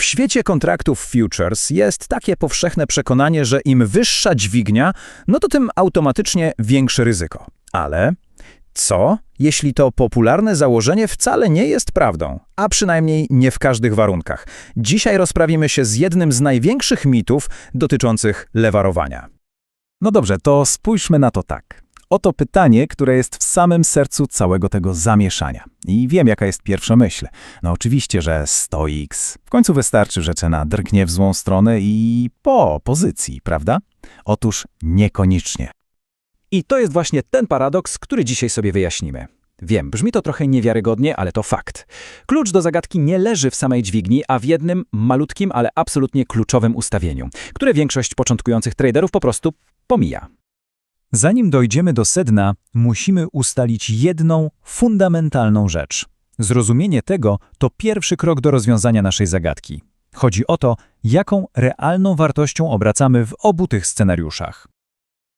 świecie kontraktów futures jest takie powszechne przekonanie, że im wyższa dźwignia, no to tym automatycznie większe ryzyko. Ale co, jeśli to popularne założenie wcale nie jest prawdą, a przynajmniej nie w każdych warunkach? Dzisiaj rozprawimy się z jednym z największych mitów dotyczących lewarowania. No dobrze, to spójrzmy na to tak. Oto pytanie, które jest w samym sercu całego tego zamieszania. I wiem, jaka jest pierwsza myśl. No oczywiście, że 100x. W końcu wystarczy, że cena drgnie w złą stronę i po pozycji, prawda? Otóż niekoniecznie. I to jest właśnie ten paradoks, który dzisiaj sobie wyjaśnimy. Wiem, brzmi to trochę niewiarygodnie, ale to fakt. Klucz do zagadki nie leży w samej dźwigni, a w jednym malutkim, ale absolutnie kluczowym ustawieniu, które większość początkujących traderów po prostu pomija. Zanim dojdziemy do sedna, musimy ustalić jedną fundamentalną rzecz. Zrozumienie tego to pierwszy krok do rozwiązania naszej zagadki. Chodzi o to, jaką realną wartością obracamy w obu tych scenariuszach.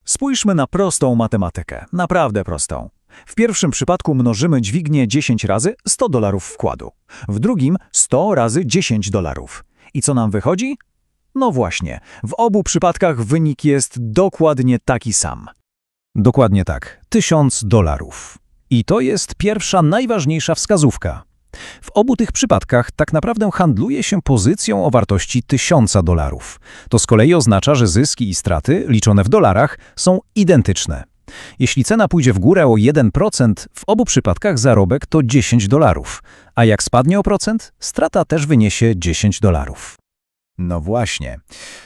Spójrzmy na prostą matematykę, naprawdę prostą. W pierwszym przypadku mnożymy dźwignię 10 razy $100 wkładu, w drugim 100 razy $10. I co nam wychodzi? No właśnie, w obu przypadkach wynik jest dokładnie taki sam. Dokładnie tak, $1000. I to jest pierwsza, najważniejsza wskazówka. W obu tych przypadkach tak naprawdę handluje się pozycją o wartości $1000. To z kolei oznacza, że zyski i straty, liczone w dolarach, są identyczne. Jeśli cena pójdzie w górę o 1%, w obu przypadkach zarobek to $10, a jak spadnie o procent, strata też wyniesie $10. No właśnie.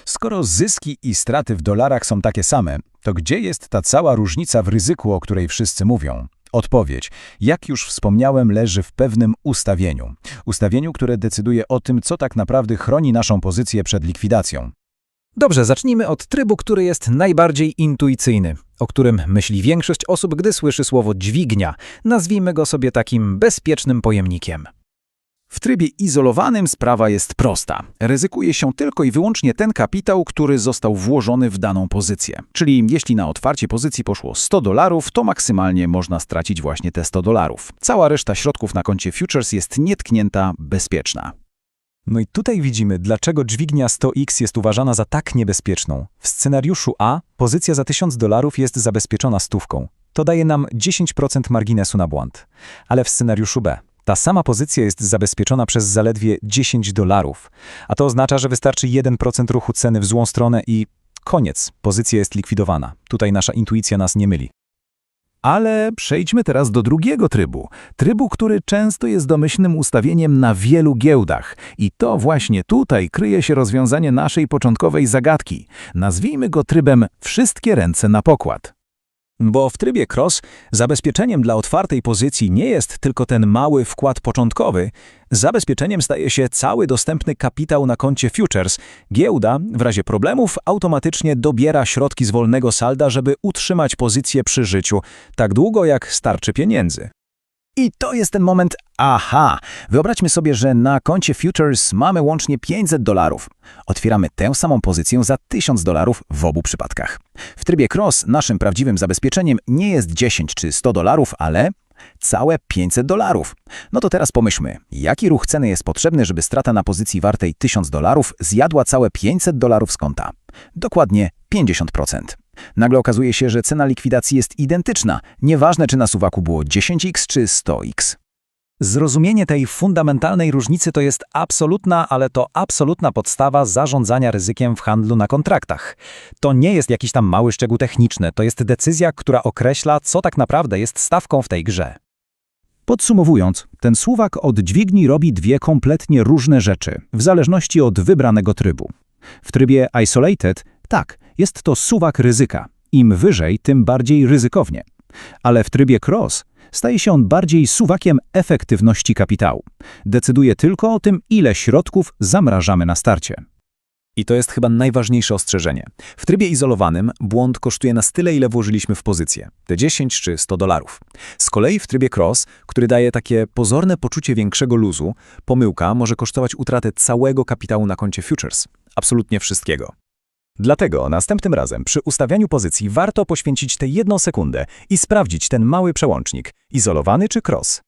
Skoro zyski i straty w dolarach są takie same, to gdzie jest ta cała różnica w ryzyku, o której wszyscy mówią? Odpowiedź, jak już wspomniałem, leży w pewnym ustawieniu. Ustawieniu, które decyduje o tym, co tak naprawdę chroni naszą pozycję przed likwidacją. Dobrze, zacznijmy od trybu, który jest najbardziej intuicyjny, o którym myśli większość osób, gdy słyszy słowo dźwignia. Nazwijmy go sobie takim bezpiecznym pojemnikiem. W trybie izolowanym sprawa jest prosta. Ryzykuje się tylko i wyłącznie ten kapitał, który został włożony w daną pozycję. Czyli jeśli na otwarcie pozycji poszło $100, to maksymalnie można stracić właśnie te $100. Cała reszta środków na koncie futures jest nietknięta, bezpieczna. No i tutaj widzimy, dlaczego dźwignia 100x jest uważana za tak niebezpieczną. W scenariuszu A pozycja za $1000 jest zabezpieczona stówką. To daje nam 10% marginesu na błąd. Ale w scenariuszu B ta sama pozycja jest zabezpieczona przez zaledwie $10, a to oznacza, że wystarczy 1% ruchu ceny w złą stronę i koniec, pozycja jest likwidowana. Tutaj nasza intuicja nas nie myli. Ale przejdźmy teraz do drugiego trybu. Trybu, który często jest domyślnym ustawieniem na wielu giełdach. I to właśnie tutaj kryje się rozwiązanie naszej początkowej zagadki. Nazwijmy go trybem wszystkie ręce na pokład. Bo w trybie cross zabezpieczeniem dla otwartej pozycji nie jest tylko ten mały wkład początkowy, zabezpieczeniem staje się cały dostępny kapitał na koncie futures. Giełda w razie problemów automatycznie dobiera środki z wolnego salda, żeby utrzymać pozycję przy życiu, tak długo jak starczy pieniędzy. I to jest ten moment, aha, wyobraźmy sobie, że na koncie futures mamy łącznie $500. Otwieramy tę samą pozycję za $1000 w obu przypadkach. W trybie cross naszym prawdziwym zabezpieczeniem nie jest 10 czy $100, ale całe $500. No to teraz pomyślmy, jaki ruch ceny jest potrzebny, żeby strata na pozycji wartej $1000 zjadła całe $500 z konta? Dokładnie 50%. Nagle okazuje się, że cena likwidacji jest identyczna, nieważne czy na suwaku było 10x czy 100x. Zrozumienie tej fundamentalnej różnicy to jest absolutna, ale to absolutna podstawa zarządzania ryzykiem w handlu na kontraktach. To nie jest jakiś tam mały szczegół techniczny, to jest decyzja, która określa, co tak naprawdę jest stawką w tej grze. Podsumowując, ten suwak od dźwigni robi dwie kompletnie różne rzeczy, w zależności od wybranego trybu. W trybie isolated, tak, jest to suwak ryzyka. Im wyżej, tym bardziej ryzykownie. Ale w trybie cross staje się on bardziej suwakiem efektywności kapitału. Decyduje tylko o tym, ile środków zamrażamy na starcie. I to jest chyba najważniejsze ostrzeżenie. W trybie izolowanym błąd kosztuje nas tyle, ile włożyliśmy w pozycję, te 10 czy $100. Z kolei w trybie cross, który daje takie pozorne poczucie większego luzu, pomyłka może kosztować utratę całego kapitału na koncie futures. Absolutnie wszystkiego. Dlatego następnym razem przy ustawianiu pozycji warto poświęcić tę 1 sekundę i sprawdzić ten mały przełącznik, izolowany czy cross.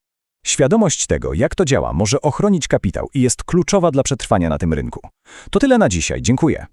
Świadomość tego, jak to działa, może ochronić kapitał i jest kluczowa dla przetrwania na tym rynku. To tyle na dzisiaj. Dziękuję.